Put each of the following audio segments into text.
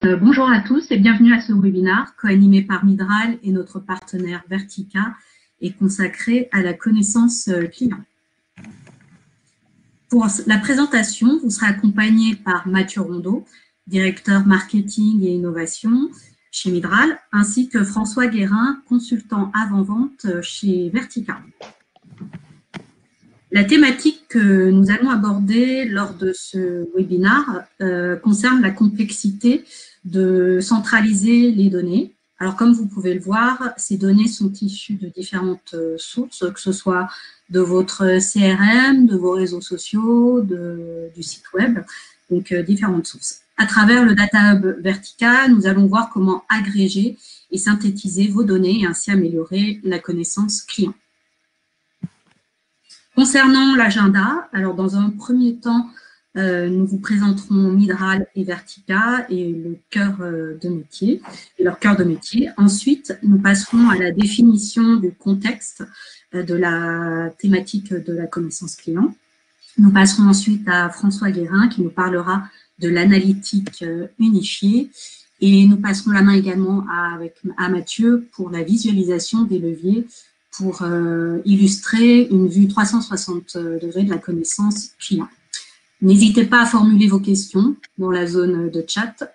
Bonjour à tous et bienvenue à ce webinaire co-animé par Midral et notre partenaire Vertica et consacré à la connaissance client. Pour la présentation, vous serez accompagné par Mathieu Rondeau, directeur marketing et innovation chez Midral, ainsi que François Guérin, consultant avant-vente chez Vertica. La thématique que nous allons aborder lors de ce webinaire concerne la complexité de centraliser les données. Alors, comme vous pouvez le voir, ces données sont issues de différentes sources, que ce soit de votre CRM, de vos réseaux sociaux, du site web, donc différentes sources. À travers le Data Hub Vertica, nous allons voir comment agréger et synthétiser vos données et ainsi améliorer la connaissance client. Concernant l'agenda, alors dans un premier temps, nous vous présenterons Midral et Vertica et le cœur de métier, et leur cœur de métier. Ensuite, nous passerons à la définition du contexte de la thématique de la connaissance client. Nous passerons ensuite à François Guérin qui nous parlera de l'analytique unifiée et nous passerons la main également à Mathieu pour la visualisation des leviers pour illustrer une vue 360 degrés de la connaissance client. N'hésitez pas à formuler vos questions dans la zone de chat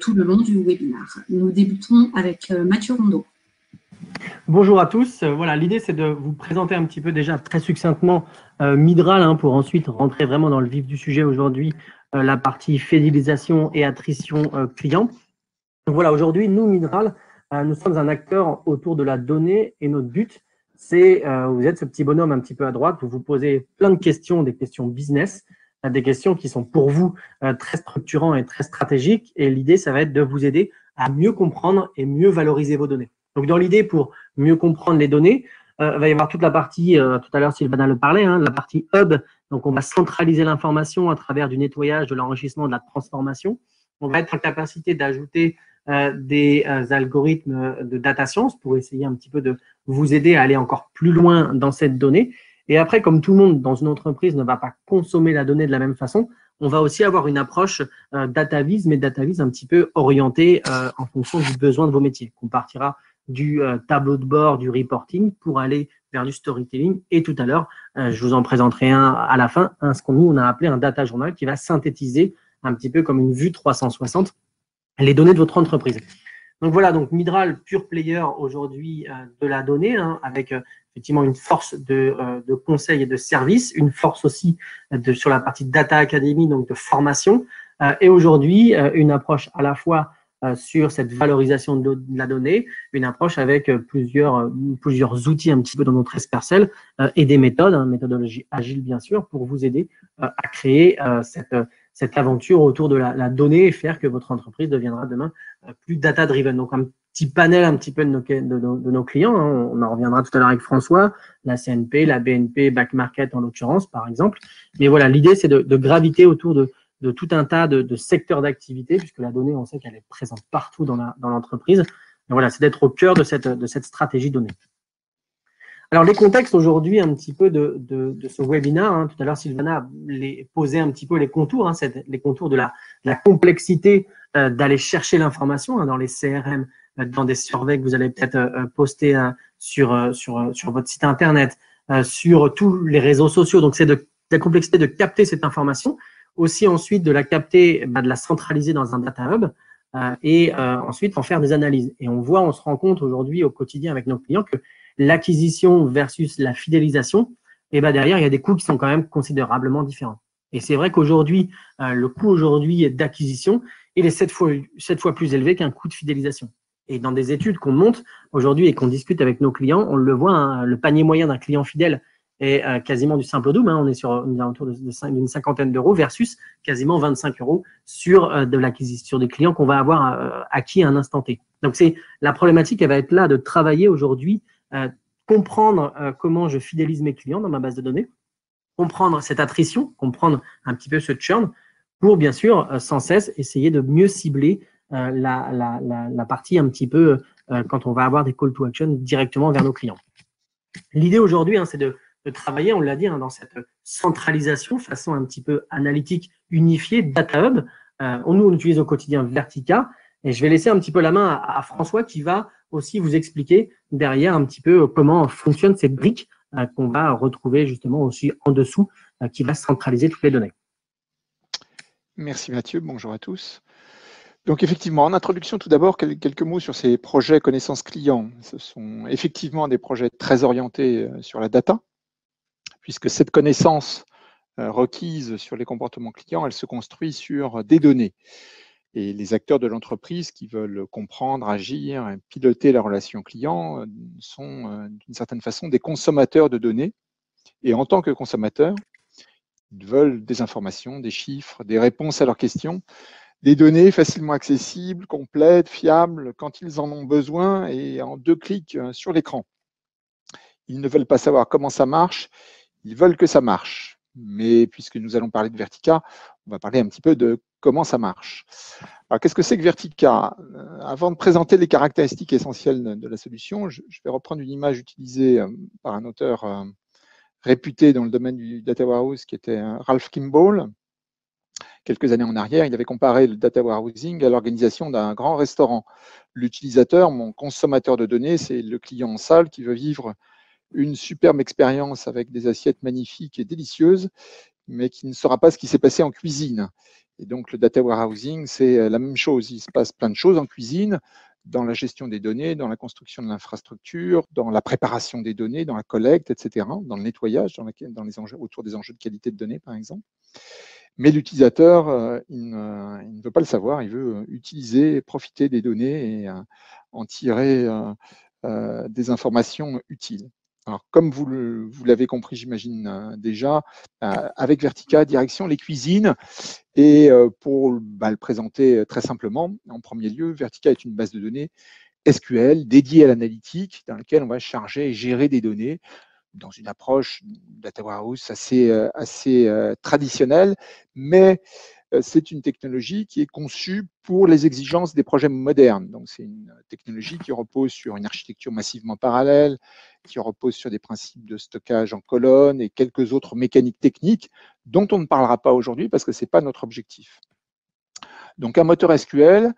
tout le long du webinaire. Nous débuterons avec Mathieu Rondeau. Bonjour à tous. Voilà, l'idée c'est de vous présenter un petit peu déjà très succinctement Midral pour ensuite rentrer vraiment dans le vif du sujet aujourd'hui, la partie fidélisation et attrition client. Donc voilà, aujourd'hui, nous, Midral, nous sommes un acteur autour de la donnée et notre but, c'est, vous êtes ce petit bonhomme un petit peu à droite, vous vous posez plein de questions, des questions business, des questions qui sont pour vous très structurantes et très stratégiques. Et l'idée, ça va être de vous aider à mieux comprendre et mieux valoriser vos données. Donc, dans l'idée, pour mieux comprendre les données, il va y avoir toute la partie, tout à l'heure Sylvana le parlait, la partie hub. Donc, on va centraliser l'information à travers du nettoyage, de l'enrichissement, de la transformation. On va être en capacité d'ajouter des algorithmes de data science pour essayer un petit peu de vous aider à aller encore plus loin dans cette donnée. Et après, comme tout le monde dans une entreprise ne va pas consommer la donnée de la même façon, on va aussi avoir une approche data-vis, mais data-vis un petit peu orientée en fonction du besoin de vos métiers. On partira du tableau de bord, du reporting pour aller vers du storytelling. Et tout à l'heure, je vous en présenterai un à la fin, ce qu'on nous on a appelé un data journal qui va synthétiser un petit peu comme une vue 360 les données de votre entreprise. Donc voilà, donc Midral, pure player aujourd'hui de la donnée, avec effectivement une force de conseil et de service, une force aussi sur la partie Data Academy, donc de formation, et aujourd'hui une approche à la fois sur cette valorisation de la donnée, une approche avec plusieurs outils un petit peu dans notre escarcelle et des méthodes, méthodologie agile bien sûr, pour vous aider à créer cette aventure autour de la donnée et faire que votre entreprise deviendra demain plus data-driven. Donc, un petit panel un petit peu de nos clients. On en reviendra tout à l'heure avec François, la CNP, la BNP, Back Market en l'occurrence, par exemple. Mais voilà, l'idée, c'est de graviter autour de tout un tas de secteurs d'activité, puisque la donnée, on sait qu'elle est présente partout dans l'entreprise. Voilà, c'est d'être au cœur de cette stratégie donnée. Alors, les contextes aujourd'hui un petit peu de ce webinaire, tout à l'heure Sylvana posait un petit peu les contours, les contours de la complexité d'aller chercher l'information dans les CRM, dans des surveys que vous allez peut-être poster sur votre site internet, sur tous les réseaux sociaux. Donc, c'est la complexité de capter cette information, aussi ensuite de la capter, de la centraliser dans un data hub et ensuite en faire des analyses. Et on se rend compte aujourd'hui au quotidien avec nos clients que l'acquisition versus la fidélisation, et derrière, il y a des coûts qui sont quand même considérablement différents. Et c'est vrai qu'aujourd'hui, le coût aujourd'hui d'acquisition, il est 7 fois plus élevé qu'un coût de fidélisation. Et dans des études qu'on monte aujourd'hui et qu'on discute avec nos clients, on le voit, le panier moyen d'un client fidèle est quasiment du simple au double. On est sur autour d'une cinquantaine d'euros versus quasiment 25 euros sur de l'acquisition, sur des clients qu'on va avoir acquis à un instant T. Donc, c'est la problématique, elle va être là de travailler aujourd'hui, comprendre comment je fidélise mes clients dans ma base de données, comprendre cette attrition, comprendre un petit peu ce churn, pour bien sûr sans cesse essayer de mieux cibler la partie un petit peu quand on va avoir des call to action directement vers nos clients. L'idée aujourd'hui, c'est de travailler, on l'a dit, dans cette centralisation façon un petit peu analytique, unifiée, data hub, Nous, on utilise au quotidien Vertica. Et je vais laisser un petit peu la main à François qui va aussi vous expliquer derrière un petit peu comment fonctionnent ces briques qu'on va retrouver justement aussi en dessous, qui va centraliser toutes les données. Merci Mathieu, bonjour à tous. Donc effectivement, en introduction, tout d'abord, quelques mots sur ces projets connaissances clients. Ce sont effectivement des projets très orientés sur la data, puisque cette connaissance requise sur les comportements clients, elle se construit sur des données. Et les acteurs de l'entreprise qui veulent comprendre, agir, piloter la relation client sont d'une certaine façon des consommateurs de données. Et en tant que consommateurs, ils veulent des informations, des chiffres, des réponses à leurs questions, des données facilement accessibles, complètes, fiables, quand ils en ont besoin et en 2 clics sur l'écran. Ils ne veulent pas savoir comment ça marche, ils veulent que ça marche. Mais puisque nous allons parler de Vertica, on va parler un petit peu de comment ça marche. Alors, qu'est-ce que c'est que Vertica? Avant de présenter les caractéristiques essentielles de la solution, je vais reprendre une image utilisée par un auteur réputé dans le domaine du data warehouse qui était Ralph Kimball. Quelques années en arrière, il avait comparé le data warehousing à l'organisation d'un grand restaurant. L'utilisateur, mon consommateur de données, c'est le client en salle qui veut vivre une superbe expérience avec des assiettes magnifiques et délicieuses, mais qui ne saura pas ce qui s'est passé en cuisine. Et donc, le data warehousing, c'est la même chose. Il se passe plein de choses en cuisine, dans la gestion des données, dans la construction de l'infrastructure, dans la préparation des données, dans la collecte, etc., dans le nettoyage, dans les enjeux, autour des enjeux de qualité de données, par exemple. Mais l'utilisateur, il ne veut pas le savoir, il veut utiliser, profiter des données et en tirer des informations utiles. Alors, comme vous l'avez compris, j'imagine déjà, avec Vertica, direction les cuisines. Et pour le présenter très simplement, en premier lieu, Vertica est une base de données SQL dédiée à l'analytique, dans laquelle on va charger et gérer des données dans une approche data warehouse assez traditionnelle, mais c'est une technologie qui est conçue pour les exigences des projets modernes. Donc, c'est une technologie qui repose sur une architecture massivement parallèle, qui repose sur des principes de stockage en colonne et quelques autres mécaniques techniques dont on ne parlera pas aujourd'hui parce que ce n'est pas notre objectif. Donc, un moteur SQL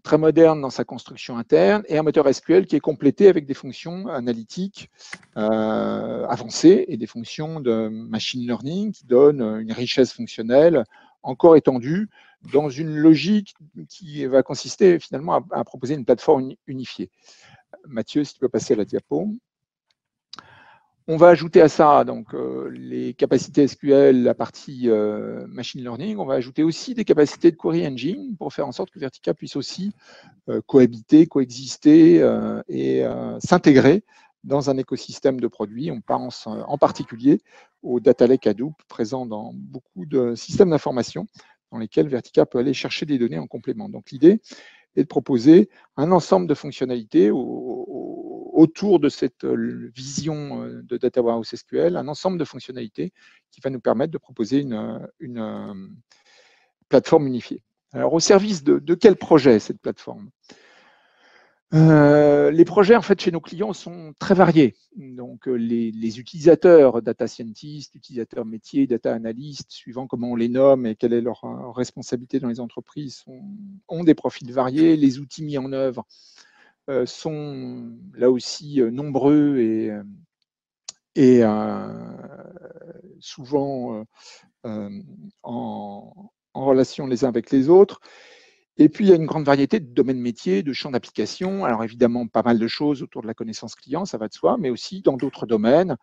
très moderne dans sa construction interne et un moteur SQL qui est complété avec des fonctions analytiques avancées et des fonctions de machine learning qui donnent une richesse fonctionnelle encore étendue dans une logique qui va consister finalement à proposer une plateforme unifiée. Mathieu, si tu peux passer à la diapo. On va ajouter à ça donc, les capacités SQL, la partie machine learning. On va ajouter aussi des capacités de query engine pour faire en sorte que Vertica puisse aussi cohabiter, coexister et s'intégrer dans un écosystème de produits. On pense en particulier au data lake Hadoop présent dans beaucoup de systèmes d'information dans lesquels Vertica peut aller chercher des données en complément. Donc l'idée est de proposer un ensemble de fonctionnalités autour de cette vision de Data Warehouse SQL, un ensemble de fonctionnalités qui va nous permettre de proposer une plateforme unifiée. Alors, au service de quel projet cette plateforme? Les projets en fait chez nos clients sont très variés. Donc les utilisateurs, data scientists, utilisateurs métiers, data analystes, suivant comment on les nomme et quelle est leur responsabilité dans les entreprises, ont des profils variés. Les outils mis en œuvre sont là aussi nombreux et souvent en relation les uns avec les autres. Et puis, il y a une grande variété de domaines métiers, de champs d'application. Alors, évidemment, pas mal de choses autour de la connaissance client, ça va de soi, mais aussi dans d'autres domaines,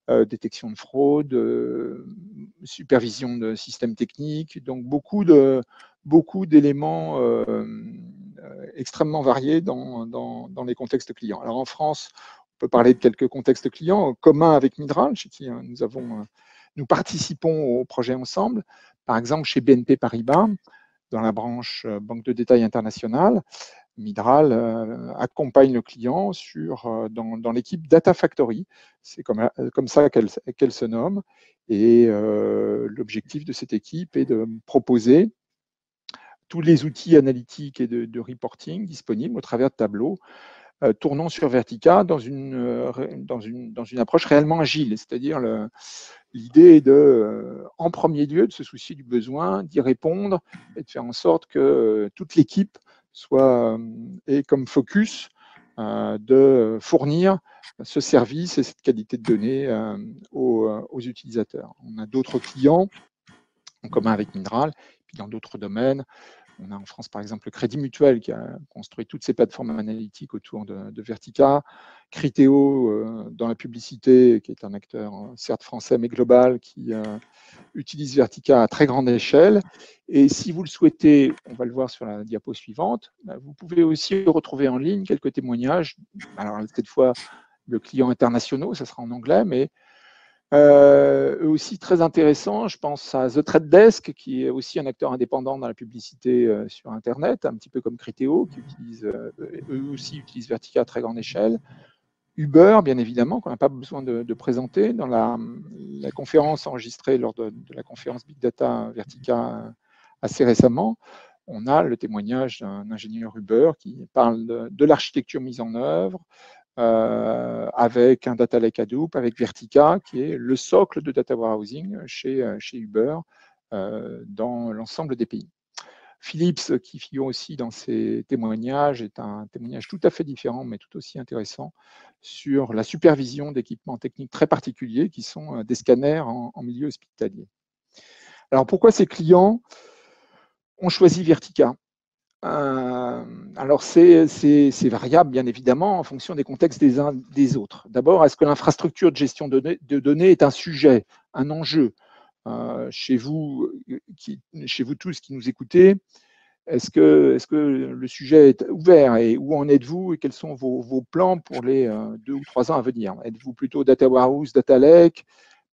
détection de fraude, supervision de systèmes techniques. Donc, beaucoup d'éléments extrêmement variés dans les contextes clients. Alors, en France, on peut parler de quelques contextes clients communs avec Midral, chez qui nous participons au projet ensemble. Par exemple, chez BNP Paribas, dans la branche banque de détail internationale, Midral accompagne le client dans l'équipe Data Factory. C'est comme ça qu'elle se nomme. Et l'objectif de cette équipe est de proposer tous les outils analytiques et de reporting disponibles au travers de tableaux tournons sur Vertica dans une approche réellement agile, c'est-à-dire l'idée est en premier lieu, de se soucier du besoin, d'y répondre et de faire en sorte que toute l'équipe ait comme focus de fournir ce service et cette qualité de données aux utilisateurs. On a d'autres clients en commun avec Midral, puis dans d'autres domaines. On a en France, par exemple, le Crédit Mutuel qui a construit toutes ses plateformes analytiques autour de Vertica. Criteo, dans la publicité, qui est un acteur certes français, mais global, qui utilise Vertica à très grande échelle. Et si vous le souhaitez, on va le voir sur la diapo suivante, vous pouvez aussi retrouver en ligne quelques témoignages. Alors, cette fois, de clients internationaux, ça sera en anglais, mais eux aussi très intéressants. Je pense à The Trade Desk, qui est aussi un acteur indépendant dans la publicité sur Internet, un petit peu comme Criteo, qui eux aussi utilisent Vertica à très grande échelle. Uber, bien évidemment, qu'on n'a pas besoin de présenter. Dans la conférence enregistrée lors de la conférence Big Data Vertica assez récemment, on a le témoignage d'un ingénieur Uber qui parle de l'architecture mise en œuvre, avec un data lake Hadoop, avec Vertica, qui est le socle de data warehousing chez Uber dans l'ensemble des pays. Philips, qui figure aussi dans ces témoignages, est un témoignage tout à fait différent, mais tout aussi intéressant, sur la supervision d'équipements techniques très particuliers, qui sont des scanners en milieu hospitalier. Alors, pourquoi ces clients ont choisi Vertica ? Alors, c'est variable, bien évidemment, en fonction des contextes des uns des autres. D'abord, est-ce que l'infrastructure de gestion de données est un sujet, un enjeu chez vous tous qui nous écoutez? Est-ce que le sujet est ouvert et où en êtes-vous et quels sont vos plans pour les 2 ou 3 ans à venir? Êtes-vous plutôt data warehouse, data lake,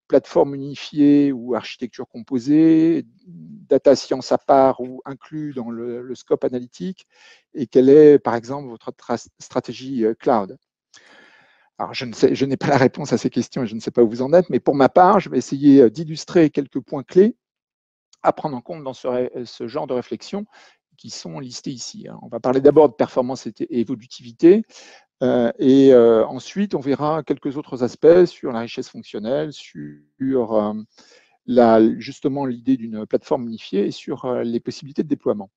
plateforme unifiée ou architecture composée, data science à part ou inclus dans le scope analytique? Et quelle est, par exemple, votre stratégie cloud? Alors, je n'ai pas la réponse à ces questions et je ne sais pas où vous en êtes, mais pour ma part, je vais essayer d'illustrer quelques points clés à prendre en compte dans ce genre de réflexion qui sont listés ici. On va parler d'abord de performance et évolutivité, et ensuite on verra quelques autres aspects sur la richesse fonctionnelle, sur justement l'idée d'une plateforme unifiée et sur les possibilités de déploiement.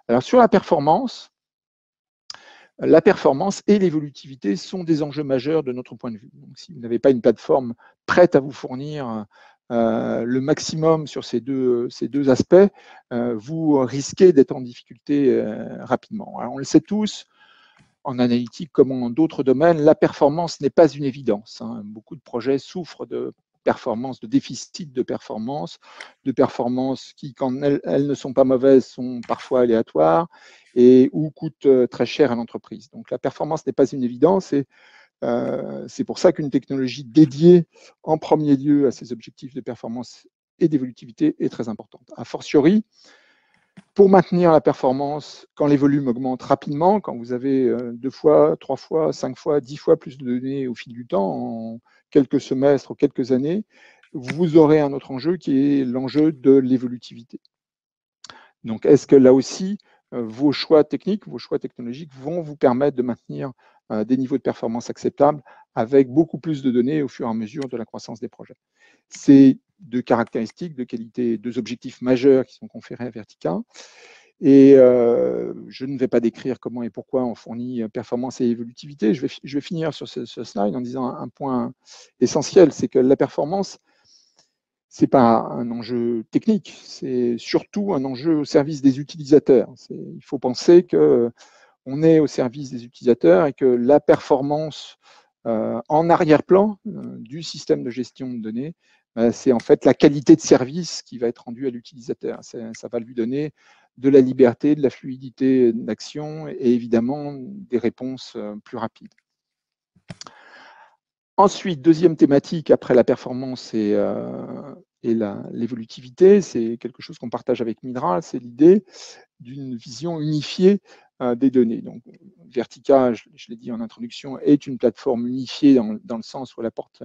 Alors sur la performance et l'évolutivité sont des enjeux majeurs de notre point de vue. Donc, si vous n'avez pas une plateforme prête à vous fournir le maximum sur ces deux aspects, vous risquez d'être en difficulté rapidement. Alors, on le sait tous, en analytique comme en d'autres domaines, la performance n'est pas une évidence. Beaucoup de projets souffrent de performance, de déficit de performance qui, quand elles ne sont pas mauvaises, sont parfois aléatoires et ou coûtent très cher à l'entreprise. Donc la performance n'est pas une évidence et c'est pour ça qu'une technologie dédiée en premier lieu à ces objectifs de performance et d'évolutivité est très importante. A fortiori, pour maintenir la performance, quand les volumes augmentent rapidement, quand vous avez 2 fois, 3 fois, 5 fois, 10 fois plus de données au fil du temps, en quelques semestres ou quelques années, vous aurez un autre enjeu qui est l'enjeu de l'évolutivité. Donc, est-ce que là aussi, vos choix techniques, vos choix technologiques vont vous permettre de maintenir des niveaux de performance acceptables avec beaucoup plus de données au fur et à mesure de la croissance des projets? C'est 2 caractéristiques de qualité, 2 objectifs majeurs qui sont conférés à Vertica. Et je ne vais pas décrire comment et pourquoi on fournit performance et évolutivité. Je vais finir sur ce slide en disant un point essentiel, c'est que la performance, ce n'est pas un enjeu technique, c'est surtout un enjeu au service des utilisateurs. Il faut penser qu'on est au service des utilisateurs et que la performance en arrière-plan du système de gestion de données, c'est en fait la qualité de service qui va être rendue à l'utilisateur. Ça va lui donner de la liberté, de la fluidité d'action et évidemment des réponses plus rapides. Ensuite, deuxième thématique après la performance et l'évolutivité, c'est quelque chose qu'on partage avec Midral, c'est l'idée d'une vision unifiée des données. Donc, Vertica, je l'ai dit en introduction, est une plateforme unifiée dans le sens où elle apporte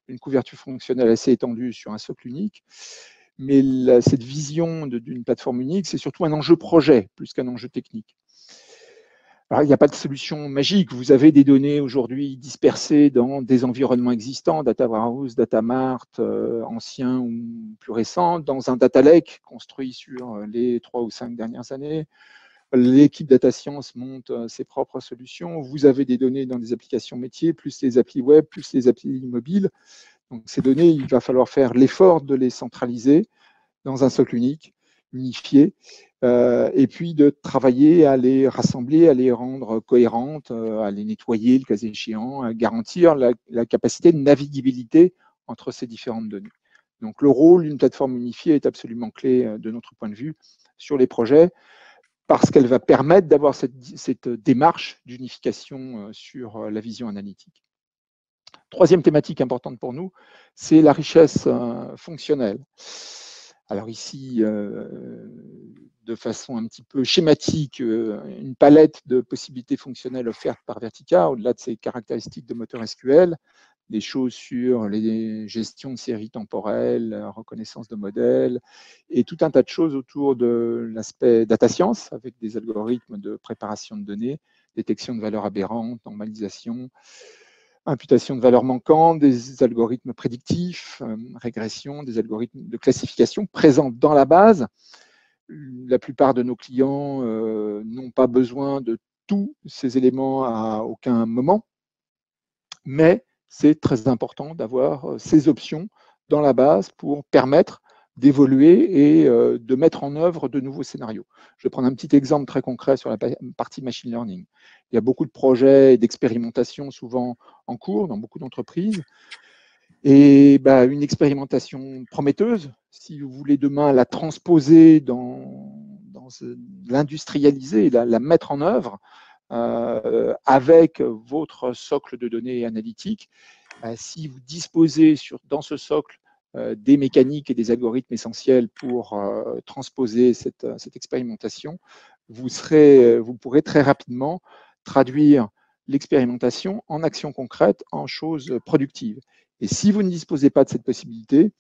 une couverture fonctionnelle assez étendue sur un socle unique. Mais cette vision d'une plateforme unique, c'est surtout un enjeu projet plus qu'un enjeu technique. Alors, il n'y a pas de solution magique. Vous avez des données aujourd'hui dispersées dans des environnements existants, Data Warehouse, Data Mart, anciens ou plus récents, dans un data lake construit sur les 3 ou 5 dernières années. L'équipe Data Science monte ses propres solutions. Vous avez des données dans des applications métiers, plus les applis web, plus les applis mobiles. Donc, ces données, il va falloir faire l'effort de les centraliser dans un socle unique, unifié, et puis de travailler à les rassembler, à les rendre cohérentes, à les nettoyer le cas échéant, à garantir la capacité de navigabilité entre ces différentes données. Donc le rôle d'une plateforme unifiée est absolument clé de notre point de vue sur les projets, parce qu'elle va permettre d'avoir cette démarche d'unification sur la vision analytique. Troisième thématique importante pour nous, c'est la richesse fonctionnelle. Alors ici, de façon un petit peu schématique, une palette de possibilités fonctionnelles offertes par Vertica, au-delà de ses caractéristiques de moteur SQL, des choses sur les gestions de séries temporelles, reconnaissance de modèles, et tout un tas de choses autour de l'aspect data science, avec des algorithmes de préparation de données, détection de valeurs aberrantes, normalisation, imputation de valeurs manquantes, des algorithmes prédictifs, régression, des algorithmes de classification présents dans la base. La plupart de nos clients n'ont pas besoin de tous ces éléments à aucun moment, mais c'est très important d'avoir ces options dans la base pour permettre d'évoluer et de mettre en œuvre de nouveaux scénarios. Je vais prendre un petit exemple très concret sur la partie machine learning. Il y a beaucoup de projets d'expérimentation souvent en cours dans beaucoup d'entreprises. Et une expérimentation prometteuse, si vous voulez demain la transposer l'industrialiser, la mettre en œuvre avec votre socle de données analytiques, si vous disposez dans ce socle des mécaniques et des algorithmes essentiels pour transposer cette expérimentation, vous pourrez très rapidement traduire l'expérimentation en action concrète, en choses productives. Et si vous ne disposez pas de cette possibilité,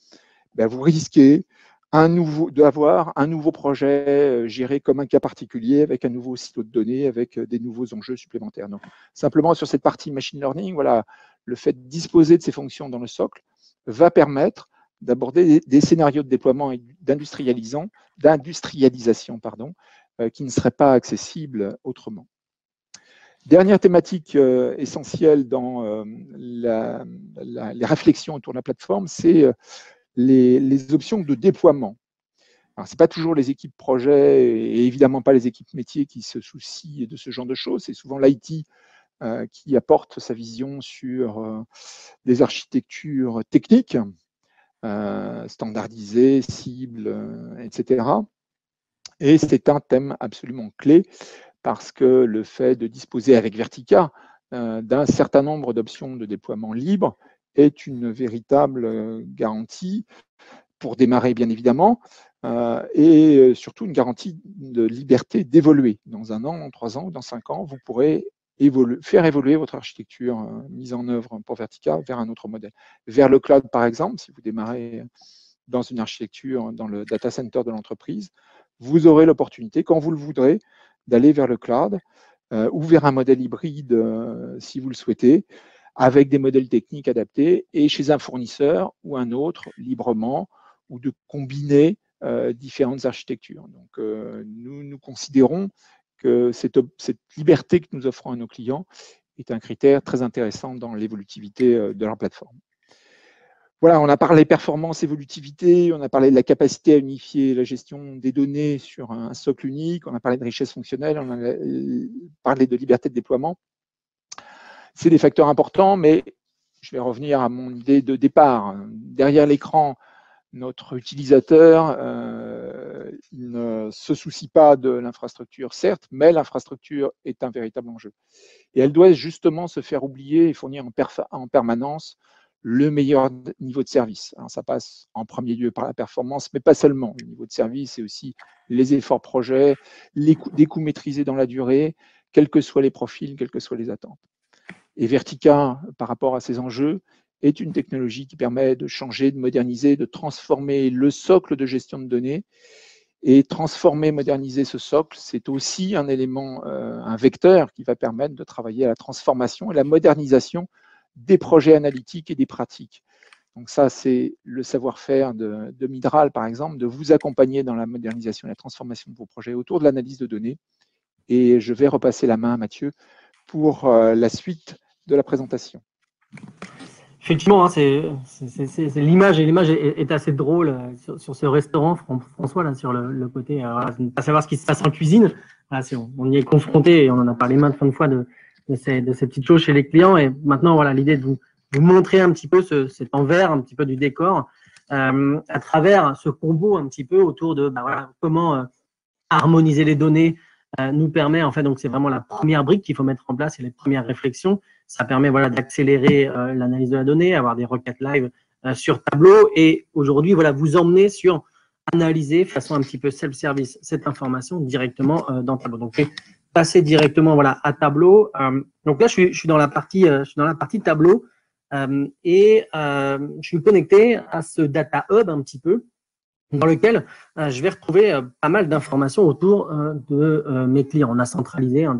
vous risquez d'avoir un nouveau projet géré comme un cas particulier, avec un nouveau silo de données, avec des nouveaux enjeux supplémentaires. Donc, simplement sur cette partie machine learning, voilà, le fait de disposer de ces fonctions dans le socle va permettre d'aborder des scénarios de déploiement et d'industrialisation qui ne seraient pas accessibles autrement. Dernière thématique essentielle dans les réflexions autour de la plateforme, c'est les options de déploiement. Ce n'est pas toujours les équipes projet et évidemment pas les équipes métiers qui se soucient de ce genre de choses. C'est souvent l'IT qui apporte sa vision sur des architectures techniques, standardisées, cibles, etc. Et c'est un thème absolument clé parce que le fait de disposer avec Vertica d'un certain nombre d'options de déploiement libre est une véritable garantie pour démarrer, bien évidemment, et surtout une garantie de liberté d'évoluer. Dans 1 an, 3 ans ou dans 5 ans, vous pourrez faire évoluer votre architecture mise en œuvre pour Vertica vers un autre modèle. Vers le cloud, par exemple, si vous démarrez dans une architecture dans le data center de l'entreprise, vous aurez l'opportunité, quand vous le voudrez, d'aller vers le cloud ou vers un modèle hybride si vous le souhaitez, avec des modèles techniques adaptés et chez un fournisseur ou un autre librement, ou de combiner différentes architectures. Donc, nous considérons que cette liberté que nous offrons à nos clients est un critère très intéressant dans l'évolutivité de leur plateforme. Voilà, on a parlé performance, évolutivité, on a parlé de la capacité à unifier la gestion des données sur un socle unique, on a parlé de richesse fonctionnelle, on a parlé de liberté de déploiement. C'est des facteurs importants, mais je vais revenir à mon idée de départ. Derrière l'écran, notre utilisateur il ne se soucie pas de l'infrastructure, certes, mais l'infrastructure est un véritable enjeu. Et elle doit justement se faire oublier et fournir en permanence le meilleur niveau de service. Alors, ça passe en premier lieu par la performance, mais pas seulement. Le niveau de service, c'est aussi les efforts projets, des coûts maîtrisés dans la durée, quels que soient les profils, quelles que soient les attentes. Et Vertica, par rapport à ces enjeux, est une technologie qui permet de changer, de moderniser, de transformer le socle de gestion de données Et transformer, moderniser ce socle, c'est aussi un élément, un vecteur qui va permettre de travailler à la transformation et la modernisation des projets analytiques et des pratiques. Donc ça, c'est le savoir-faire de Midral, par exemple, de vous accompagner dans la modernisation et la transformation de vos projets autour de l'analyse de données. Et je vais repasser la main à Mathieu pour la suite de la présentation. Effectivement, hein, l'image est assez drôle sur ce restaurant, François, là, sur le côté, ne pas savoir ce qui se passe en cuisine. Voilà, on y est confronté et on en a parlé maintes fois de ces petites choses chez les clients. Et maintenant, voilà, l'idée de vous montrer un petit peu cet envers, un petit peu du décor, à travers ce combo un petit peu autour de voilà, comment harmoniser les données nous permet, en fait, donc c'est vraiment la première brique qu'il faut mettre en place et les premières réflexions. Ça permet voilà, d'accélérer l'analyse de la donnée, avoir des requêtes live sur Tableau et aujourd'hui, voilà, vous emmener sur analyser de façon un petit peu self-service cette information directement dans Tableau. Donc, je vais passer directement voilà, à Tableau. Donc là, je suis dans la partie Tableau et je suis connecté à ce Data Hub un petit peu, dans lequel je vais retrouver pas mal d'informations autour de mes clients. On a centralisé un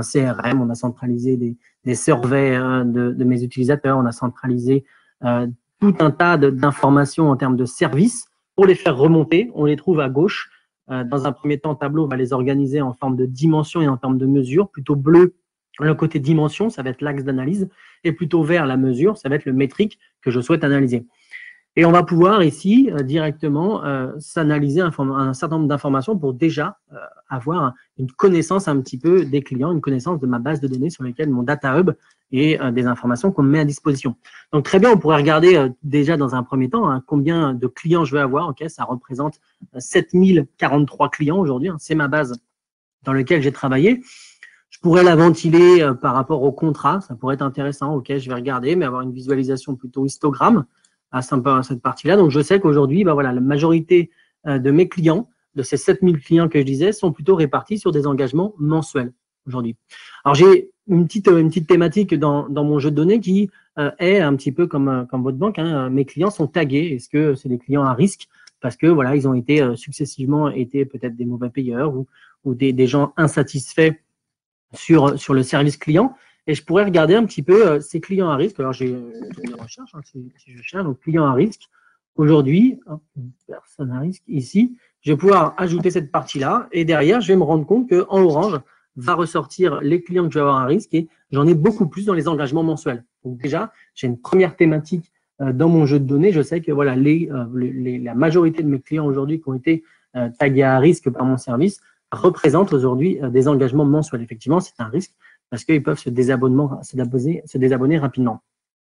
CRM, on a centralisé des surveys de mes utilisateurs, on a centralisé tout un tas d'informations en termes de services pour les faire remonter. On les trouve à gauche. Dans un premier temps, Tableau va les organiser en forme de dimension et en termes de mesure. Plutôt bleu, le côté dimension, ça va être l'axe d'analyse, et plutôt vert, la mesure, ça va être le métrique que je souhaite analyser. Et on va pouvoir ici directement s'analyser un certain nombre d'informations pour déjà avoir une connaissance un petit peu des clients, une connaissance de ma base de données sur lesquelles mon data hub et des informations qu'on met à disposition. Donc très bien, on pourrait regarder déjà dans un premier temps combien de clients je vais avoir. Ok, ça représente 7043 clients aujourd'hui. C'est ma base dans laquelle j'ai travaillé. Je pourrais la ventiler par rapport au contrat. Ça pourrait être intéressant. Ok, je vais regarder, mais avoir une visualisation plutôt histogramme à cette partie-là. Donc, je sais qu'aujourd'hui, voilà, la majorité de mes clients, de ces 7000 clients que je disais, sont plutôt répartis sur des engagements mensuels aujourd'hui. Alors, j'ai une petite thématique dans mon jeu de données qui est un petit peu comme votre banque. Hein. Mes clients sont tagués. Est-ce que c'est des clients à risque? Parce que voilà, ils ont été successivement peut-être des mauvais payeurs ou des gens insatisfaits sur le service client. Et je pourrais regarder un petit peu ces clients à risque. Alors, j'ai une recherche, si je cherche, donc clients à risque. Aujourd'hui, personne à risque, ici, je vais pouvoir ajouter cette partie-là. Et derrière, je vais me rendre compte qu'en orange, va ressortir les clients que je vais avoir à risque et j'en ai beaucoup plus dans les engagements mensuels. Donc déjà, j'ai une première thématique dans mon jeu de données. Je sais que voilà, la majorité de mes clients aujourd'hui qui ont été tagués à risque par mon service représentent aujourd'hui des engagements mensuels. Effectivement, c'est un risque parce qu'ils peuvent se désabonner rapidement.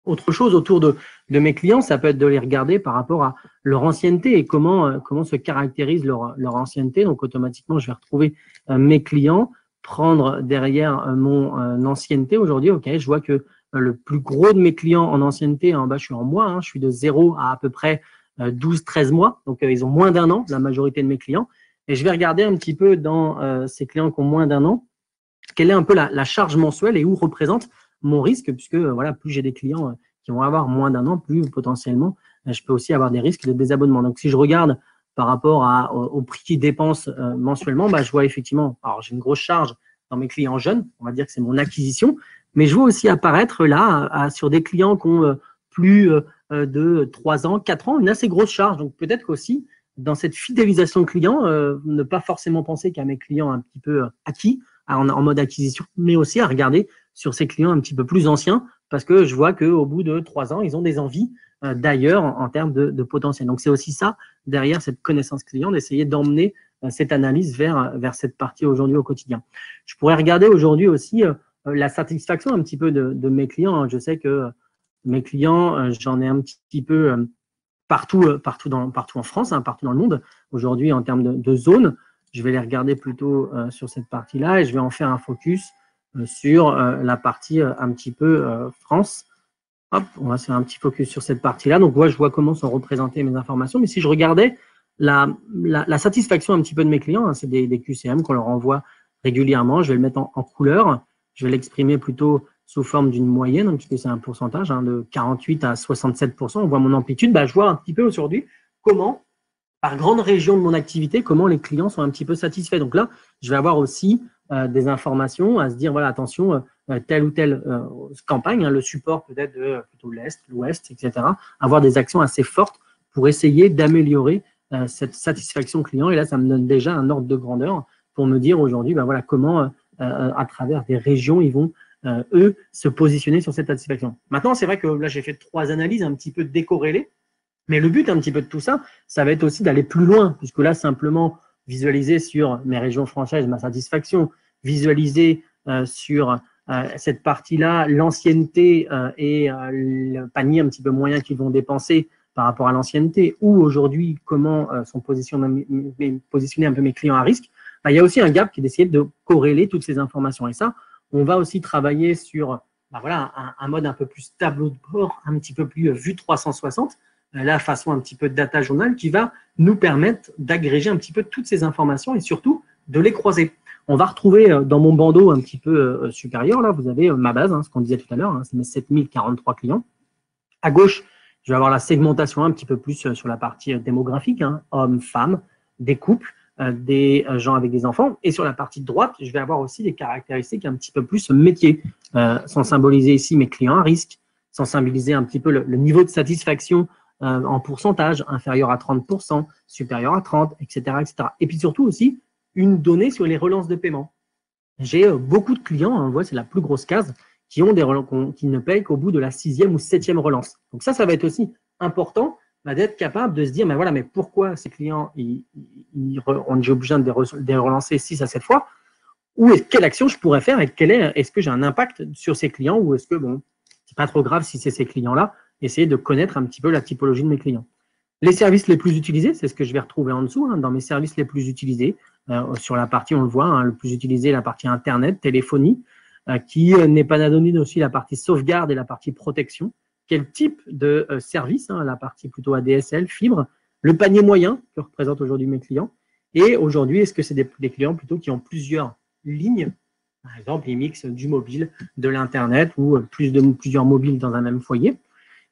Autre chose autour de mes clients, ça peut être de les regarder par rapport à leur ancienneté et comment se caractérise leur ancienneté. Donc, automatiquement, je vais retrouver mes clients, prendre derrière mon ancienneté aujourd'hui. OK, je vois que le plus gros de mes clients en ancienneté, en bas, je suis en mois, je suis de 0 à peu près 12-13 mois. Donc, ils ont moins d'1 an, la majorité de mes clients. Et je vais regarder un petit peu dans ces clients qui ont moins d'1 an, quelle est un peu la charge mensuelle et où représente mon risque, puisque voilà, plus j'ai des clients qui vont avoir moins d'1 an, plus potentiellement, je peux aussi avoir des risques de désabonnement. Donc, si je regarde par rapport au prix qu'ils dépensent mensuellement, je vois effectivement, alors j'ai une grosse charge dans mes clients jeunes, on va dire que c'est mon acquisition, mais je vois aussi apparaître là, sur des clients qui ont plus de 3 ans, 4 ans, une assez grosse charge. Donc, peut-être qu'aussi, dans cette fidélisation de clients, ne pas forcément penser qu'à mes clients un petit peu acquis, en mode acquisition, mais aussi à regarder sur ces clients un petit peu plus anciens, parce que je vois qu'au bout de 3 ans, ils ont des envies d'ailleurs en termes de potentiel. Donc, c'est aussi ça, derrière cette connaissance client, d'essayer d'emmener cette analyse vers cette partie aujourd'hui au quotidien. Je pourrais regarder aujourd'hui aussi la satisfaction un petit peu de mes clients. Je sais que mes clients, j'en ai un petit peu partout en France, partout dans le monde. Aujourd'hui, en termes de zones, je vais les regarder plutôt sur cette partie-là et je vais en faire un focus sur la partie un petit peu France. Hop, on va faire un petit focus sur cette partie-là. Donc, je vois comment sont représentées mes informations. Mais si je regardais la satisfaction un petit peu de mes clients, c'est des QCM qu'on leur envoie régulièrement. Je vais le mettre en couleur. Je vais l'exprimer plutôt sous forme d'une moyenne, puisque c'est un pourcentage de 48 à 67%. On voit mon amplitude. Je vois un petit peu aujourd'hui comment par grande région de mon activité, comment les clients sont un petit peu satisfaits. Donc là, je vais avoir aussi des informations à se dire, voilà, attention, telle ou telle campagne, hein, le support peut-être de plutôt l'Est, l'Ouest, etc. Avoir des actions assez fortes pour essayer d'améliorer cette satisfaction client. Et là, ça me donne déjà un ordre de grandeur pour me dire aujourd'hui, ben voilà, comment, à travers des régions, ils vont, eux, se positionner sur cette satisfaction. Maintenant, c'est vrai que là, j'ai fait 3 analyses un petit peu décorrélées. Mais le but un petit peu de tout ça, ça va être aussi d'aller plus loin, puisque là, simplement visualiser sur mes régions françaises ma satisfaction, visualiser sur cette partie-là l'ancienneté et le panier un petit peu moyen qu'ils vont dépenser par rapport à l'ancienneté, ou aujourd'hui, comment sont positionnés un peu mes clients à risque, il y a aussi un gap qui est d'essayer de corréler toutes ces informations. Et ça, on va aussi travailler sur voilà, un mode un peu plus tableau de bord, un petit peu plus vue 360, la façon un petit peu de data journal qui va nous permettre d'agréger un petit peu toutes ces informations et surtout de les croiser. On va retrouver dans mon bandeau un petit peu supérieur, là, vous avez ma base, hein, ce qu'on disait tout à l'heure, hein, c'est mes 7043 clients. À gauche, je vais avoir la segmentation un petit peu plus sur la partie démographique, hein, hommes, femmes, des couples, des gens avec des enfants. Et sur la partie de droite, je vais avoir aussi des caractéristiques un petit peu plus métier, sans symboliser ici mes clients à risque, sans symboliser un petit peu le niveau de satisfaction en pourcentage, inférieur à 30%, supérieur à 30%, etc., etc. Et puis surtout aussi, une donnée sur les relances de paiement. J'ai beaucoup de clients, on voit, c'est la plus grosse case, qui ne payent qu'au bout de la 6e ou 7e relance. Donc ça va être aussi important d'être capable de se dire, mais voilà, mais pourquoi ces clients, on est obligé de les relancer 6 à 7 fois, ou quelle action je pourrais faire et est-ce que j'ai un impact sur ces clients, ou est-ce que, bon, c'est pas trop grave si c'est ces clients-là, essayer de connaître un petit peu la typologie de mes clients. Les services les plus utilisés, c'est ce que je vais retrouver en dessous, hein, dans mes services les plus utilisés. Sur la partie, on le voit, hein, le plus utilisé, la partie Internet, téléphonie, qui n'est pas anonyme aussi la partie sauvegarde et la partie protection. Quel type de service, hein, la partie plutôt ADSL, fibre, le panier moyen que représentent aujourd'hui mes clients. Et aujourd'hui, est-ce que c'est des clients plutôt qui ont plusieurs lignes, par exemple, ils mixent du mobile, de l'Internet ou plusieurs mobiles dans un même foyer.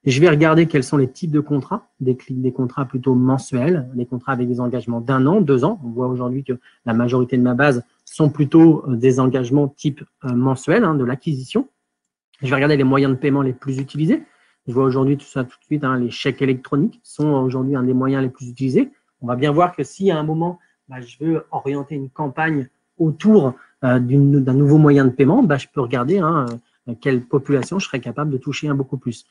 Et je vais regarder quels sont les types de contrats, des contrats plutôt mensuels, des contrats avec des engagements d'1 an, 2 ans. On voit aujourd'hui que la majorité de ma base sont plutôt des engagements type mensuel, hein, de l'acquisition. Je vais regarder les moyens de paiement les plus utilisés. Je vois aujourd'hui tout ça tout de suite, hein, les chèques électroniques sont aujourd'hui un des moyens les plus utilisés. On va bien voir que si à un moment, je veux orienter une campagne autour d'un nouveau moyen de paiement, je peux regarder quelle population je serais capable de toucher beaucoup plus.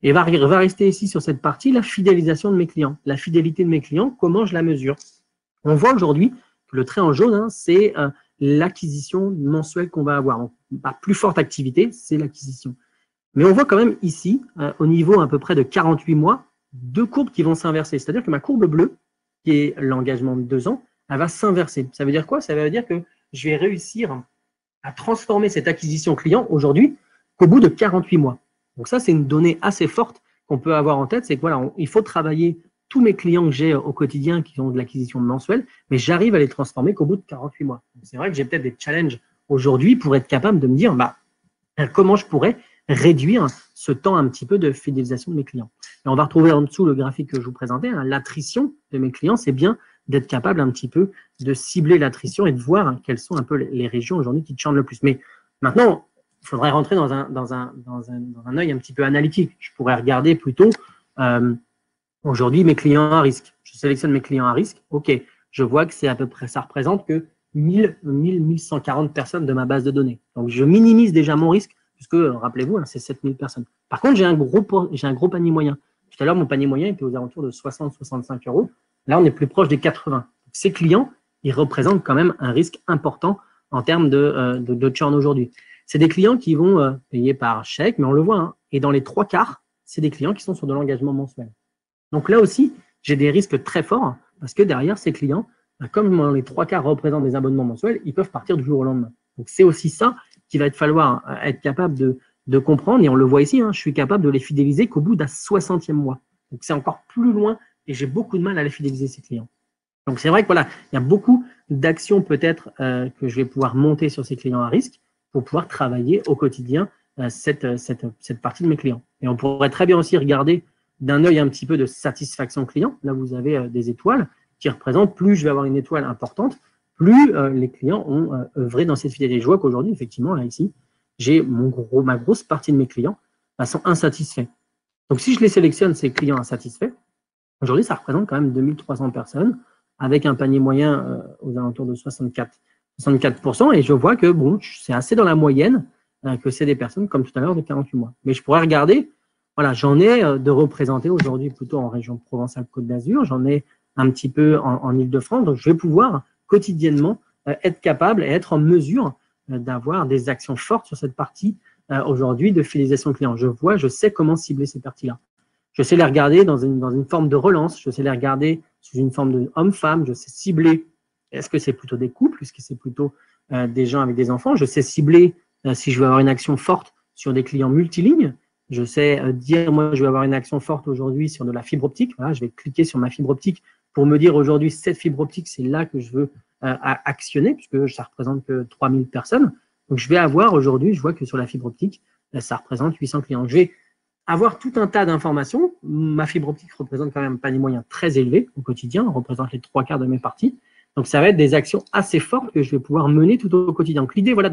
Et va rester ici sur cette partie, la fidélisation de mes clients. La fidélité de mes clients, comment je la mesure? On voit aujourd'hui que le trait en jaune, hein, c'est l'acquisition mensuelle qu'on va avoir. Donc, la plus forte activité, c'est l'acquisition. Mais on voit quand même ici, au niveau à peu près de 48 mois, 2 courbes qui vont s'inverser. C'est-à-dire que ma courbe bleue, qui est l'engagement de 2 ans, elle va s'inverser. Ça veut dire quoi? Ça veut dire que je vais réussir à transformer cette acquisition client aujourd'hui qu'au bout de 48 mois. Donc ça, c'est une donnée assez forte qu'on peut avoir en tête, c'est que voilà, il faut travailler tous mes clients que j'ai au quotidien qui ont de l'acquisition mensuelle, mais j'arrive à les transformer qu'au bout de 48 mois. C'est vrai que j'ai peut-être des challenges aujourd'hui pour être capable de me dire comment je pourrais réduire ce temps un petit peu de fidélisation de mes clients. Et on va retrouver en dessous le graphique que je vous présentais, hein, l'attrition de mes clients, c'est bien d'être capable un petit peu de cibler l'attrition et de voir quelles sont un peu les régions aujourd'hui qui te changent le plus. Mais maintenant, il faudrait rentrer dans un œil un petit peu analytique. Je pourrais regarder plutôt aujourd'hui mes clients à risque. Je sélectionne mes clients à risque. OK, je vois que c'est à peu près, ça représente que 1140 personnes de ma base de données. Donc, je minimise déjà mon risque puisque, rappelez-vous, c'est 7000 personnes. Par contre, j'ai un gros panier moyen. Tout à l'heure, mon panier moyen était aux alentours de 60-65 €. Là, on est plus proche des 80. Donc, ces clients, ils représentent quand même un risque important en termes de churn aujourd'hui. C'est des clients qui vont payer par chèque, mais on le voit, hein, et dans les 3 quarts, c'est des clients qui sont sur de l'engagement mensuel. Donc là aussi, j'ai des risques très forts parce que derrière ces clients, comme les 3 quarts représentent des abonnements mensuels, ils peuvent partir du jour au lendemain. Donc c'est aussi ça qu'il va falloir être capable de comprendre, et on le voit ici, hein, je suis capable de les fidéliser qu'au bout d'un 60e mois. Donc c'est encore plus loin et j'ai beaucoup de mal à les fidéliser, ces clients. Donc c'est vrai que voilà, il y a beaucoup d'actions peut-être que je vais pouvoir monter sur ces clients à risque pour pouvoir travailler au quotidien cette partie de mes clients. Et on pourrait très bien aussi regarder d'un œil un petit peu de satisfaction client. Là, vous avez des étoiles qui représentent, plus je vais avoir une étoile importante, plus les clients ont œuvré dans cette fidélité. Je vois qu'aujourd'hui, effectivement, là, ici, j'ai ma grosse partie de mes clients sont insatisfaits. Donc, si je les sélectionne, ces clients insatisfaits, aujourd'hui, ça représente quand même 2300 personnes avec un panier moyen aux alentours de 64%. Et je vois que, bon, c'est assez dans la moyenne que c'est des personnes, comme tout à l'heure, de 48 mois. Mais je pourrais regarder, voilà, j'en ai de représentés aujourd'hui plutôt en région Provence-Alpes-Côte d'Azur, j'en ai un petit peu en Île-de-France. Donc, je vais pouvoir quotidiennement être capable et être en mesure d'avoir des actions fortes sur cette partie aujourd'hui de fidélisation client. Je sais comment cibler ces parties-là. Je sais les regarder dans une forme de relance, je sais les regarder sous une forme de homme-femme, je sais cibler, est-ce que c'est plutôt des couples, est-ce que c'est plutôt des gens avec des enfants, je sais cibler si je veux avoir une action forte sur des clients multilignes, je sais dire, moi, je vais avoir une action forte aujourd'hui sur de la fibre optique, voilà, je vais cliquer sur ma fibre optique pour me dire aujourd'hui, cette fibre optique, c'est là que je veux actionner, puisque ça représente que 3000 personnes. Donc, je vais avoir aujourd'hui, je vois que sur la fibre optique, ça représente 800 clients. Je vais avoir tout un tas d'informations. Ma fibre optique représente quand même un panier moyen très élevé au quotidien, représente les 3/4 de mes parties. Donc, ça va être des actions assez fortes que je vais pouvoir mener tout au quotidien. Donc, l'idée, voilà,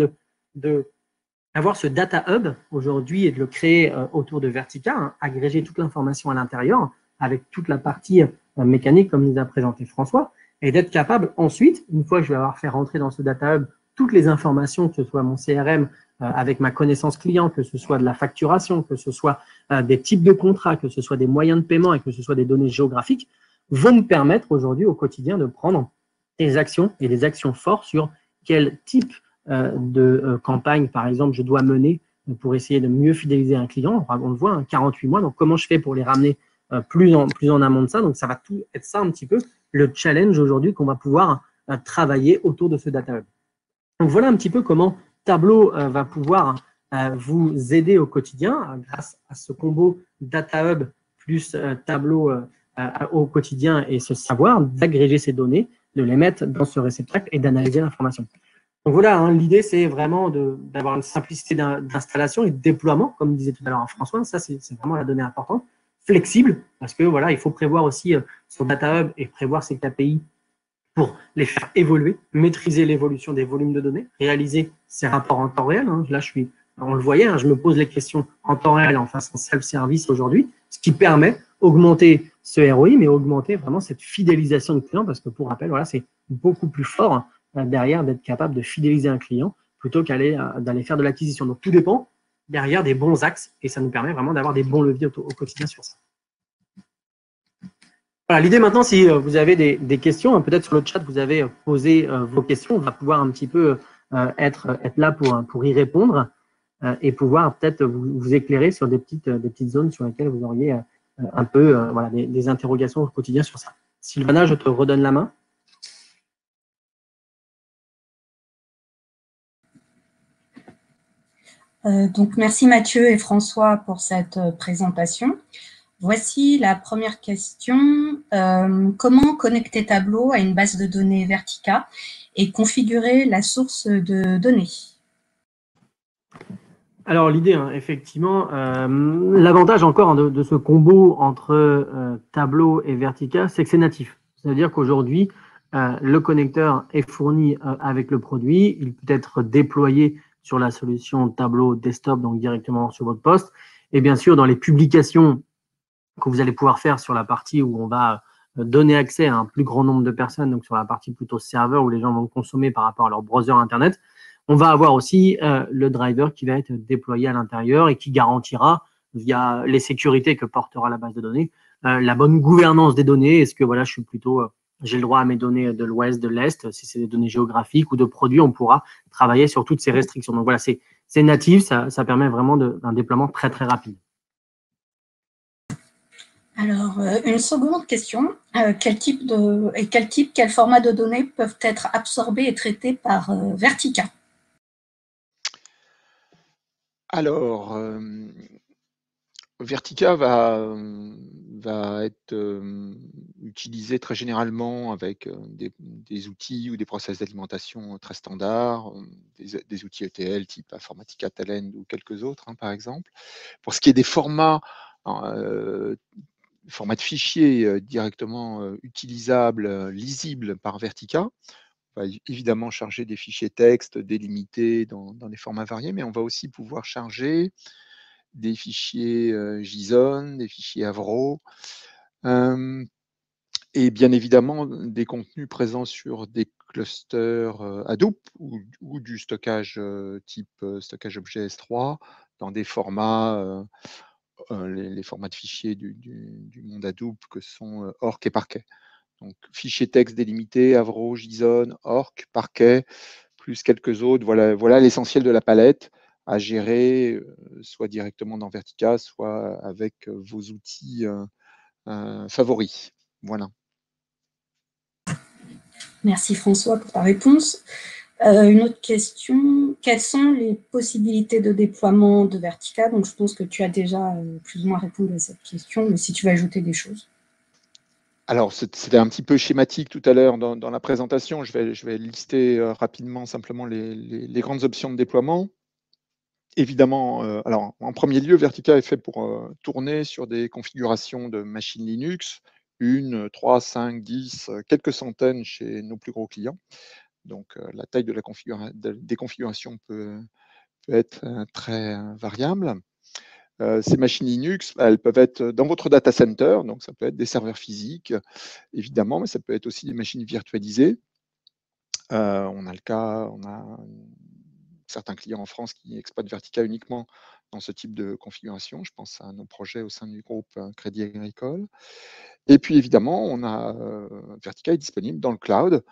d'avoir ce data hub aujourd'hui et de le créer autour de Vertica, hein, agréger toute l'information à l'intérieur avec toute la partie mécanique comme nous a présenté François, et d'être capable ensuite, une fois que je vais avoir fait rentrer dans ce data hub toutes les informations, que ce soit mon CRM avec ma connaissance client, que ce soit de la facturation, que ce soit des types de contrats, que ce soit des moyens de paiement et que ce soit des données géographiques, vont me permettre aujourd'hui au quotidien de prendre des actions et des actions fortes sur quel type de campagne, par exemple, je dois mener pour essayer de mieux fidéliser un client. On le voit, 48 mois, donc comment je fais pour les ramener plus en amont de ça. Donc, ça va tout être ça un petit peu, le challenge aujourd'hui qu'on va pouvoir travailler autour de ce data hub. Donc, voilà un petit peu comment Tableau va pouvoir vous aider au quotidien grâce à ce combo data hub plus Tableau au quotidien et ce savoir d'agréger ces données, de les mettre dans ce réceptacle et d'analyser l'information. Donc voilà, hein, l'idée, c'est vraiment d'avoir une simplicité d'installation et de déploiement, comme disait tout à l'heure François. Ça, c'est vraiment la donnée importante. Flexible, parce que voilà, il faut prévoir aussi son data hub et prévoir ses KPI pour les faire évoluer, maîtriser l'évolution des volumes de données, réaliser ces rapports en temps réel. Hein. Là, on le voyait, hein, je me pose les questions en temps réel en façon self-service aujourd'hui, ce qui permet d'augmenter ce ROI, mais augmenter vraiment cette fidélisation de client, parce que pour rappel, voilà, c'est beaucoup plus fort derrière d'être capable de fidéliser un client plutôt d'aller faire de l'acquisition. Donc, tout dépend derrière des bons axes et ça nous permet vraiment d'avoir des bons leviers au quotidien sur ça. Voilà, l'idée maintenant, si vous avez des questions, hein, peut-être sur le chat, vous avez posé vos questions, on va pouvoir un petit peu être là pour y répondre et pouvoir peut-être vous éclairer sur des petites zones sur lesquelles vous auriez un peu voilà, des interrogations au quotidien sur ça. Sylvana, je te redonne la main. Donc, merci Mathieu et François pour cette présentation. Voici la première question. Comment connecter Tableau à une base de données Vertica et configurer la source de données? Alors l'idée, hein, effectivement, l'avantage encore de ce combo entre Tableau et Vertica, c'est que c'est natif. C'est-à-dire qu'aujourd'hui, le connecteur est fourni avec le produit, il peut être déployé sur la solution Tableau Desktop, donc directement sur votre poste. Et bien sûr, dans les publications que vous allez pouvoir faire sur la partie où on va donner accès à un plus grand nombre de personnes, donc sur la partie plutôt serveur où les gens vont consommer par rapport à leur browser Internet, on va avoir aussi le driver qui va être déployé à l'intérieur et qui garantira, via les sécurités que portera la base de données, la bonne gouvernance des données. Est-ce que voilà, je suis plutôt j'ai le droit à mes données de l'ouest, de l'est, si c'est des données géographiques ou de produits, on pourra travailler sur toutes ces restrictions. Donc voilà, c'est natif, ça permet vraiment d'un déploiement très très rapide. Alors, une seconde question. Quel format de données peuvent être absorbés et traités par Vertica? Alors, Vertica va être utilisé très généralement avec des outils ou des process d'alimentation très standards, des outils ETL type Informatica Talend ou quelques autres, hein, par exemple. Pour ce qui est des formats format de fichier directement utilisable, lisible par Vertica. On va évidemment charger des fichiers texte délimités dans des formats variés, mais on va aussi pouvoir charger des fichiers JSON, des fichiers Avro, et bien évidemment des contenus présents sur des clusters Hadoop ou du stockage type stockage objet S3 dans des formats, les formats de fichiers du monde Hadoop que sont Orc et Parquet. Donc fichier texte délimité, Avro, JSON, Orc, Parquet, plus quelques autres. Voilà l'essentiel de la palette à gérer, soit directement dans Vertica, soit avec vos outils favoris. Voilà. Merci François pour ta réponse. Une autre question, quelles sont les possibilités de déploiement de Vertica? Donc je pense que tu as déjà plus ou moins répondu à cette question, mais si tu veux ajouter des choses. Alors, c'était un petit peu schématique tout à l'heure dans la présentation. Je vais lister rapidement simplement les grandes options de déploiement. Évidemment, alors en premier lieu, Vertica est fait pour tourner sur des configurations de machines Linux, 1, 3, 5, 10, quelques centaines chez nos plus gros clients. Donc, la taille de des configurations peut être très variable. Ces machines Linux, elles peuvent être dans votre data center, donc ça peut être des serveurs physiques, évidemment, mais ça peut être aussi des machines virtualisées. On a certains clients en France qui exploitent Vertica uniquement dans ce type de configuration. Je pense à nos projets au sein du groupe Crédit Agricole. Et puis évidemment, Vertica est disponible dans le cloud,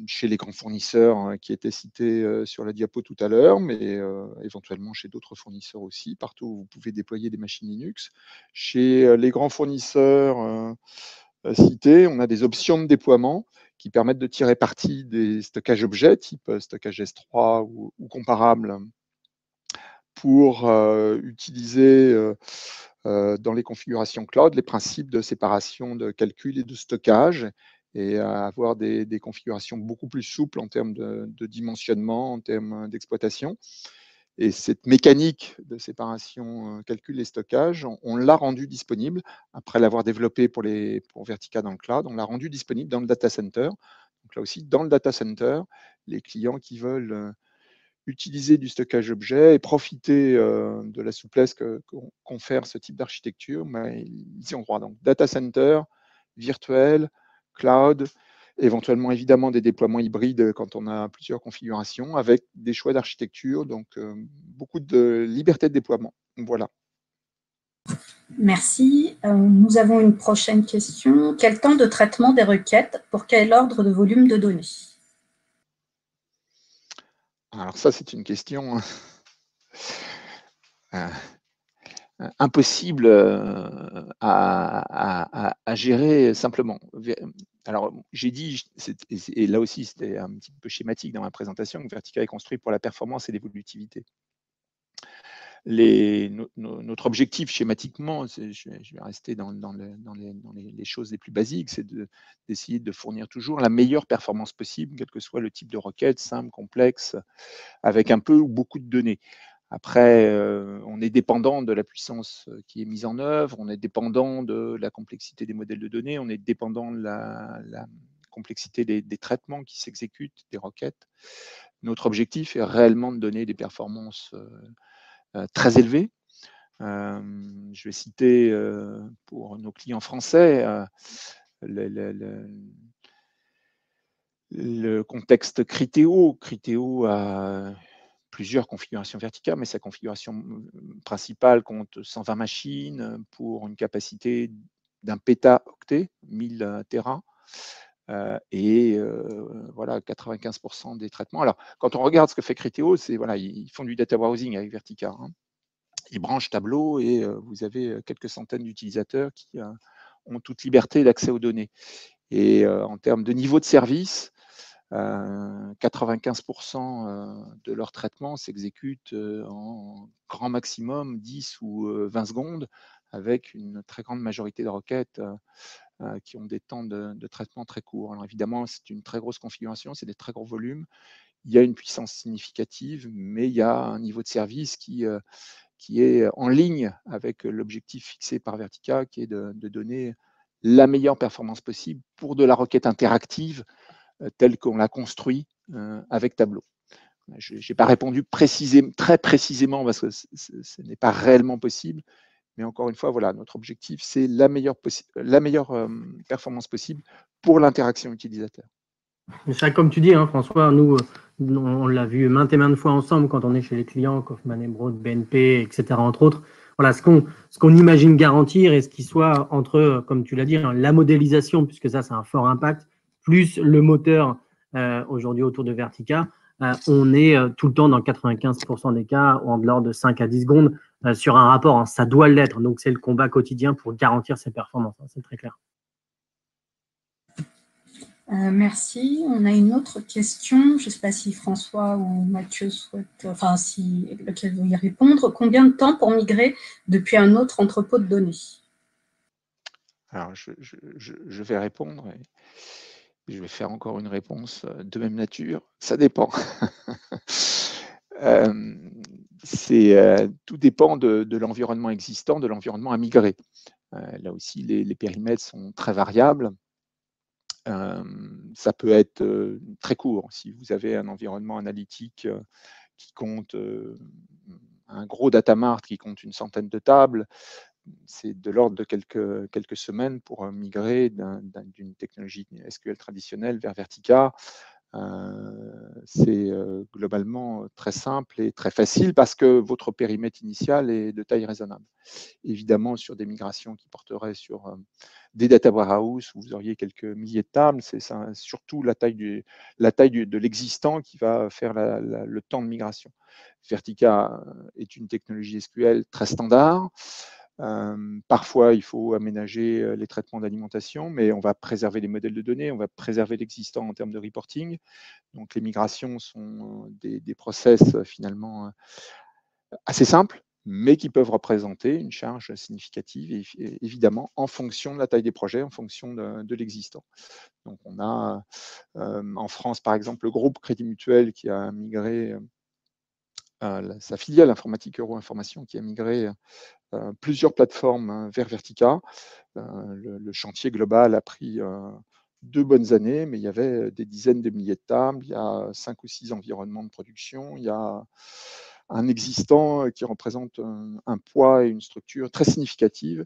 chez les grands fournisseurs qui étaient cités sur la diapo tout à l'heure, mais éventuellement chez d'autres fournisseurs aussi, partout où vous pouvez déployer des machines Linux. Chez les grands fournisseurs cités, on a des options de déploiement qui permettent de tirer parti des stockages objets, type stockage S3 ou comparable, pour utiliser dans les configurations cloud les principes de séparation de calcul et de stockage, et avoir des configurations beaucoup plus souples en termes de dimensionnement, en termes d'exploitation. Et cette mécanique de séparation calcul et stockage, on l'a rendu disponible, après l'avoir développé pour Vertica dans le cloud, on l'a rendu disponible dans le data center. Donc là aussi, dans le data center, les clients qui veulent utiliser du stockage objet et profiter de la souplesse que confère ce type d'architecture, ils y ont droit. Donc data center, virtuel, cloud, éventuellement évidemment des déploiements hybrides quand on a plusieurs configurations, avec des choix d'architecture, donc beaucoup de liberté de déploiement. Voilà. Merci. Nous avons une prochaine question. Quel temps de traitement des requêtes pour quel ordre de volume de données? Alors ça, c'est une question impossible à gérer simplement. Alors, j'ai dit, et là aussi c'était un petit peu schématique dans ma présentation, que Vertica est construit pour la performance et l'évolutivité. Notre objectif schématiquement, je vais rester dans les choses les plus basiques, c'est d'essayer de fournir toujours la meilleure performance possible, quel que soit le type de requête, simple, complexe, avec un peu ou beaucoup de données. Après, on est dépendant de la puissance qui est mise en œuvre, on est dépendant de la complexité des modèles de données, on est dépendant de la complexité des traitements qui s'exécutent, des requêtes. Notre objectif est réellement de donner des performances très élevées. Je vais citer pour nos clients français le contexte Criteo. Criteo a plusieurs configurations verticales, mais sa configuration principale compte 120 machines pour une capacité d'un pétaoctet, 1000 Tera, et voilà, 95% des traitements. Alors, quand on regarde ce que fait Criteo, ils font du data warehousing avec Vertica. Hein. Ils branchent Tableau et vous avez quelques centaines d'utilisateurs qui ont toute liberté d'accès aux données. Et en termes de niveau de service, 95% de leur traitement s'exécute en grand maximum 10 ou 20 secondes, avec une très grande majorité de requêtes qui ont des temps de traitement très courts. Alors évidemment, c'est une très grosse configuration, c'est des très gros volumes, il y a une puissance significative, mais il y a un niveau de service qui qui est en ligne avec l'objectif fixé par Vertica, qui est de donner la meilleure performance possible pour de la requête interactive telle qu'on l'a construit avec Tableau. Je n'ai pas répondu très précisément parce que ce n'est pas réellement possible, mais encore une fois, voilà, notre objectif, c'est la meilleure performance possible pour l'interaction utilisateur. C'est ça, comme tu dis, hein, François, nous, on l'a vu maintes et maintes fois ensemble quand on est chez les clients, Kaufman & Broad, BNP, etc., entre autres. Voilà, ce qu'on imagine garantir et ce qui soit entre, comme tu l'as dit, hein, la modélisation, puisque ça, c'est un fort impact, plus le moteur aujourd'hui autour de Vertica, on est tout le temps dans 95% des cas, en de l'ordre de 5 à 10 secondes, sur un rapport. Hein, ça doit l'être. Donc, c'est le combat quotidien pour garantir ces performances. Hein, c'est très clair. Merci. On a une autre question. Je ne sais pas si François ou Mathieu souhaitent, enfin, si lequel veut y répondre. Combien de temps pour migrer depuis un autre entrepôt de données? Alors, je vais répondre et je vais faire encore une réponse de même nature. Ça dépend. Tout dépend de l'environnement existant, de l'environnement à migrer. Là aussi, les périmètres sont très variables. Ça peut être très court. Si vous avez un environnement analytique qui compte un gros data mart qui compte une centaine de tables, c'est de l'ordre de quelques semaines pour migrer d'une technologie SQL traditionnelle vers Vertica. C'est globalement très simple et très facile parce que votre périmètre initial est de taille raisonnable. Évidemment, sur des migrations qui porteraient sur des data warehouse où vous auriez quelques milliers de tables, c'est surtout la taille de l'existant qui va faire le temps de migration. Vertica est une technologie SQL très standard. Parfois, il faut aménager les traitements d'alimentation, mais on va préserver les modèles de données, on va préserver l'existant en termes de reporting. Donc, les migrations sont des process finalement assez simples, mais qui peuvent représenter une charge significative, et évidemment, en fonction de la taille des projets, en fonction de l'existant. Donc, on a en France, par exemple, le groupe Crédit Mutuel qui a migré sa filiale informatique Euro Information qui a migré plusieurs plateformes vers Vertica. Le chantier global a pris 2 bonnes années, mais il y avait des dizaines de milliers de tables, il y a 5 ou 6 environnements de production, il y a un existant qui représente un poids et une structure très significative.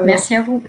Merci à vous.